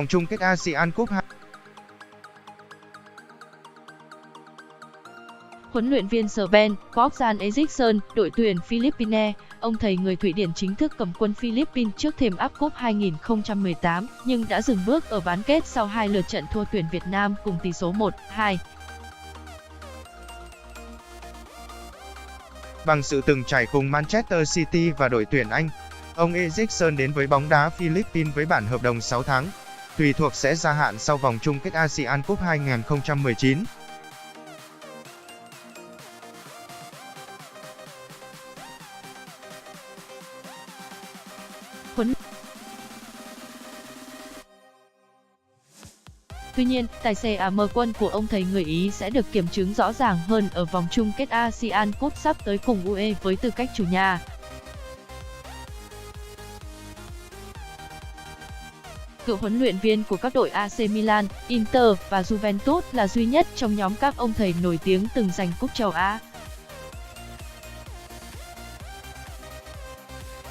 vòng chung kết ASEAN Cup 2. Huấn luyện viên Sven Bogdan Eriksson, đội tuyển Philippines, ông thầy người Thụy Điển chính thức cầm quân Philippines trước thềm áp Cup 2018, nhưng đã dừng bước ở bán kết sau 2 lượt trận thua tuyển Việt Nam cùng tỷ số 1-2. Bằng sự từng trải cùng Manchester City và đội tuyển Anh, ông Eriksson đến với bóng đá Philippines với bản hợp đồng 6 tháng, tùy thuộc sẽ gia hạn sau vòng chung kết ASEAN Cup 2019. Tuy nhiên, tài xế quân của ông thầy người Ý sẽ được kiểm chứng rõ ràng hơn ở vòng chung kết ASEAN Cup sắp tới cùng UE với tư cách chủ nhà. Cựu huấn luyện viên của các đội AC Milan, Inter và Juventus là duy nhất trong nhóm các ông thầy nổi tiếng từng giành cúp châu Á.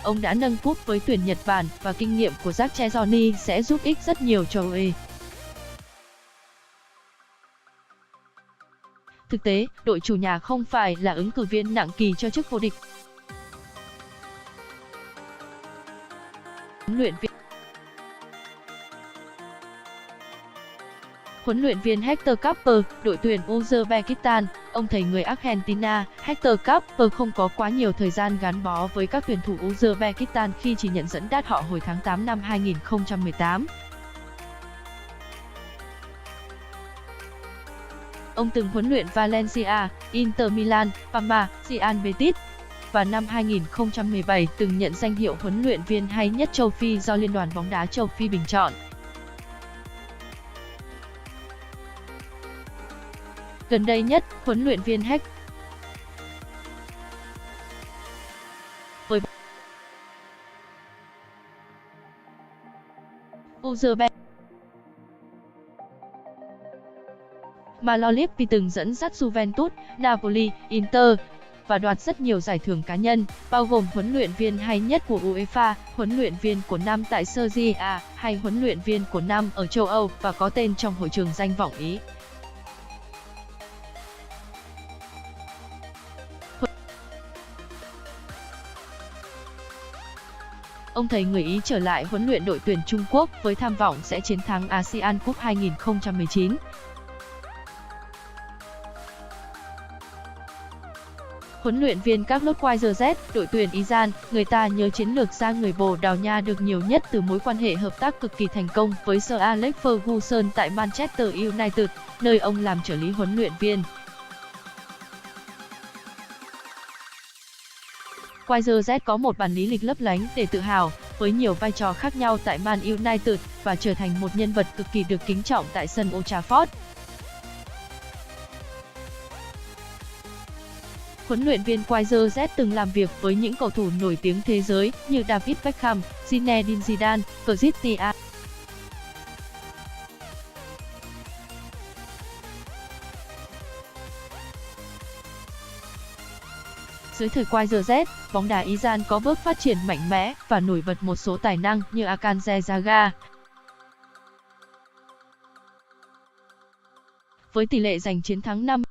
Ông đã nâng cúp với tuyển Nhật Bản và kinh nghiệm của Jacques sẽ giúp ích rất nhiều cho UE. Thực tế, đội chủ nhà không phải là ứng cử viên nặng ký cho chức vô địch. Huấn luyện viên Hector Cooper, đội tuyển Uzbekistan, ông thầy người Argentina, Hector Cooper không có quá nhiều thời gian gắn bó với các tuyển thủ Uzbekistan khi chỉ nhận dẫn dắt họ hồi tháng 8 năm 2018. Ông từng huấn luyện Valencia, Inter Milan, Parma, Real Betis và năm 2017 từng nhận danh hiệu huấn luyện viên hay nhất châu Phi do Liên đoàn bóng đá châu Phi bình chọn. Gần đây nhất, huấn luyện viên với Uzbekistan Malolippi từng dẫn dắt Juventus, Napoli, Inter và đoạt rất nhiều giải thưởng cá nhân, bao gồm huấn luyện viên hay nhất của UEFA, huấn luyện viên của năm tại Serie A hay huấn luyện viên của năm ở châu Âu và có tên trong hội trường danh vọng Ý. Ông thầy người Ý trở lại huấn luyện đội tuyển Trung Quốc với tham vọng sẽ chiến thắng ASEAN Cup 2019. Huấn luyện viên Carlos Queiroz, đội tuyển Iran, người ta nhớ chiến lược gia người Bồ Đào Nha được nhiều nhất từ mối quan hệ hợp tác cực kỳ thành công với Sir Alex Ferguson tại Manchester United, nơi ông làm trợ lý huấn luyện viên. Queiroz có một bản lý lịch lấp lánh để tự hào, với nhiều vai trò khác nhau tại Man United và trở thành một nhân vật cực kỳ được kính trọng tại sân Old Trafford. Huấn luyện viên Queiroz từng làm việc với những cầu thủ nổi tiếng thế giới như David Beckham, Zinedine Zidane, Cristiano. Dưới thời Queiroz, bóng đá Iran có bước phát triển mạnh mẽ và nổi bật một số tài năng như Akanze Zaga. Với tỷ lệ giành chiến thắng 5,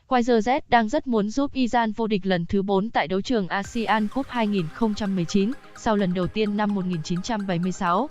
Queiroz đang rất muốn giúp Iran vô địch lần thứ 4 tại đấu trường ASEAN Cup 2019, sau lần đầu tiên năm 1976.